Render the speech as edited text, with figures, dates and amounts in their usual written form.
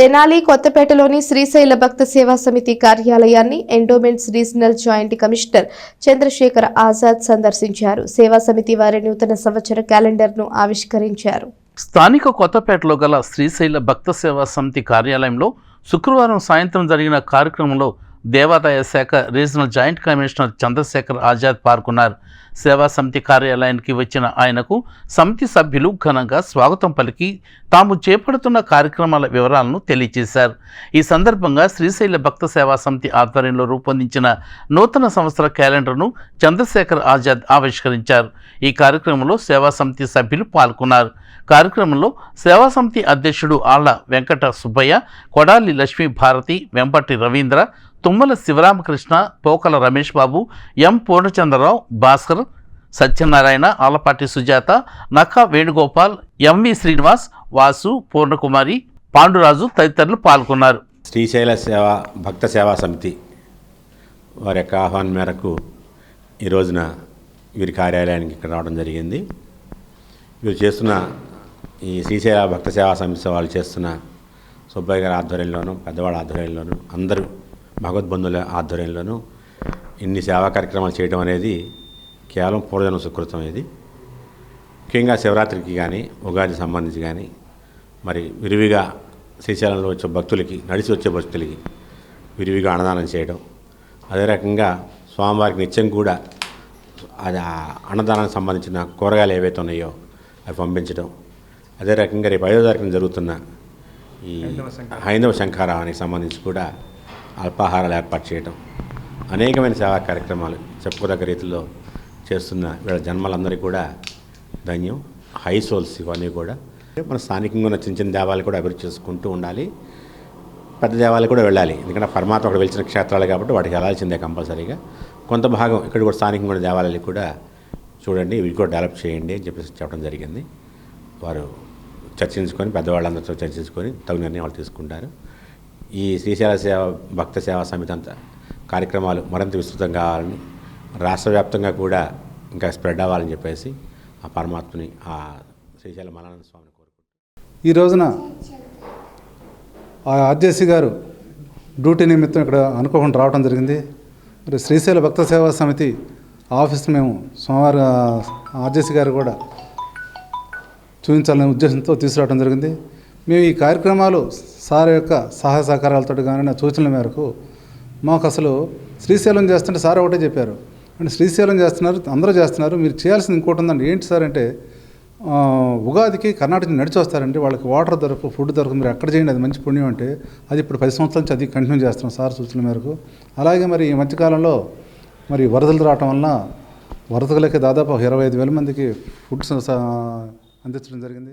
తెనాలి కొత్తపేటలోని శ్రీశైల భక్త సేవా సమితి కార్యాలయాన్ని endowments regional joint commissioner Chandrasekhar Azad సందర్శించారు. సేవా సమితి వారి నూతన సంవత్సర క్యాలెండర్ను ఆవిష్కరించారు. స్థానిక కొత్తపేటలో గల శ్రీశైల భక్త సేవా సమితి కార్యాలయంలో శుక్రవారం సాయంత్రం జరిగిన కార్యక్రమంలో దేవాదాయ శాఖ regional joint commissioner Chandrasekhar Azad పాల్గొన్నారు. సేవా సమితి కార్యాలయానికి వచ్చిన ఆయనకు సమితి సభ్యులు ఘనంగా స్వాగతం పలికి తాము చేపడుతున్న కార్యక్రమాల వివరాలను తెలియజేశారు. ఈ సందర్భంగా శ్రీశైల భక్త సేవా సమితి ఆధ్వర్యంలో రూపొందించిన నూతన సంవత్సర క్యాలెండర్ను చంద్రశేఖర్ ఆజాద్ ఆవిష్కరించారు. ఈ కార్యక్రమంలో సేవా సమితి సభ్యులు పాల్గొన్నారు. కార్యక్రమంలో సేవా సమితి అధ్యక్షుడు ఆళ్ల వెంకట సుబ్బయ్య, కొడాలి లక్ష్మీ భారతి, వెంపటి రవీంద్ర, తుమ్మల శివరామకృష్ణ, పోకల రమేష్ బాబు, ఎం పూర్ణచంద్రరావు, భాస్కర్, సత్యనారాయణ, ఆలపాటి సుజాత, నక్కా వేణుగోపాల్, ఎంవి శ్రీనివాస్, వాసు, పూర్ణకుమారి, పాండురాజు తదితరులు పాల్గొన్నారు. శ్రీశైల భక్త సేవా సమితి వారి యొక్క ఆహ్వానం మేరకు ఈ రోజున వీరి కార్యాలయానికి ఇక్కడ రావడం జరిగింది. వీరు చేస్తున్న ఈ శ్రీశైల భక్త సేవా సమితి వాళ్ళు చేస్తున్న సుబ్బయ్య గారి ఆధ్వర్యంలోనూ, పెద్దవాళ్ళ ఆధ్వర్యంలోనూ, అందరూ భగవద్బంధువుల ఆధ్వర్యంలోనూ ఇన్ని సేవా కార్యక్రమాలు చేయడం అనేది కేవలం పూర్వజన్మ సుకృతం. ఇది ముఖ్యంగా శివరాత్రికి కానీ, ఉగాది సంబంధించి కానీ మరి విరివిగా శ్రీశైలంలో వచ్చే భక్తులకి, నడిచి వచ్చే భక్తులకి విరివిగా అన్నదానం చేయడం, అదే రకంగా స్వామివారికి నిత్యం కూడా అది అన్నదానానికి సంబంధించిన కూరగాయలు ఏవైతే ఉన్నాయో అవి పంపించడం, అదే రకంగా రేపు 5వ తారీఖున జరుగుతున్న ఈ హైందవ శంఖారావానికి సంబంధించి కూడా అల్పాహారాలు ఏర్పాటు చేయడం, అనేకమైన సేవా కార్యక్రమాలు చెప్పుకోదగ్గ రీతిలో చేస్తున్న వీళ్ళ జన్మలందరికీ కూడా ధన్యం. హై సోల్స్ ఇవన్నీ కూడా మన స్థానికంగా ఉన్న చిన్న చిన్న దేవాలయాలు కూడా అభివృద్ధి చేసుకుంటూ ఉండాలి. పెద్ద దేవాలయాలు కూడా వెళ్ళాలి. ఎందుకంటే పరమాత్మ అక్కడ వెలిచిన క్షేత్రాలు కాబట్టి వాటికి వెళ్ళాల్సిందే కంపల్సరీగా. కొంత భాగం ఇక్కడ కూడా స్థానికంగా ఉన్న దేవాలయాలు కూడా చూడండి, ఇవి కూడా డెవలప్ చేయండి అని చెప్పేసి చెప్పడం జరిగింది. వారు చర్చించుకొని, పెద్దవాళ్ళందరితో చర్చించుకొని తగు నిర్ణయాలు తీసుకుంటారు. ఈ శ్రీశైల భక్త సేవా సమితి అంతా కార్యక్రమాలు మరింత విస్తృతం కావాలని, రాష్ట్ర వ్యాప్తంగా కూడా ఇంకా స్ప్రెడ్ అవ్వాలని చెప్పేసి ఆ పరమాత్మని, ఆ శ్రీశైల మలానంద స్వామిని కోరుకుంటున్నాను. ఈ రోజున ఆ ఆర్జేసీ గారు డ్యూటీ నిమిత్తం ఇక్కడ అనుకోకుండా రావడం జరిగింది. మరి శ్రీశైల భక్త సేవా సమితి ఆఫీస్ మేము సోమవారం ఆర్జేసీ గారు కూడా చూపించాలనే ఉద్దేశంతో తీసుకురావడం జరిగింది. మేము ఈ కార్యక్రమాలు సార్ యొక్క సహాయ సహకారాలతో కానీ నా సూచనల మేరకు మాకు అసలు శ్రీశైలం చేస్తుంటే సార్ ఒకటే చెప్పారు, అంటే శ్రీశైలం చేస్తున్నారు, అందరూ చేస్తున్నారు, మీరు చేయాల్సింది ఇంకోటి ఉందండి. ఏంటి సార్ అంటే ఉగాదికి కర్ణాటక నడిచి వస్తారండి, వాళ్ళకి వాటర్ దొరకదు, ఫుడ్ దొరకదు, మీరు ఎక్కడ చేయండి, అది మంచి పుణ్యం అంటే అది ఇప్పుడు 10 సంవత్సరాల నుంచి అది కంటిన్యూ చేస్తున్నాం సార్ సూచనల మేరకు. అలాగే మరి ఈ మధ్యకాలంలో మరి వరదలు రావటం వలన వరదలకి దాదాపు 25,000 మందికి ఫుడ్స్ అందించడం జరిగింది.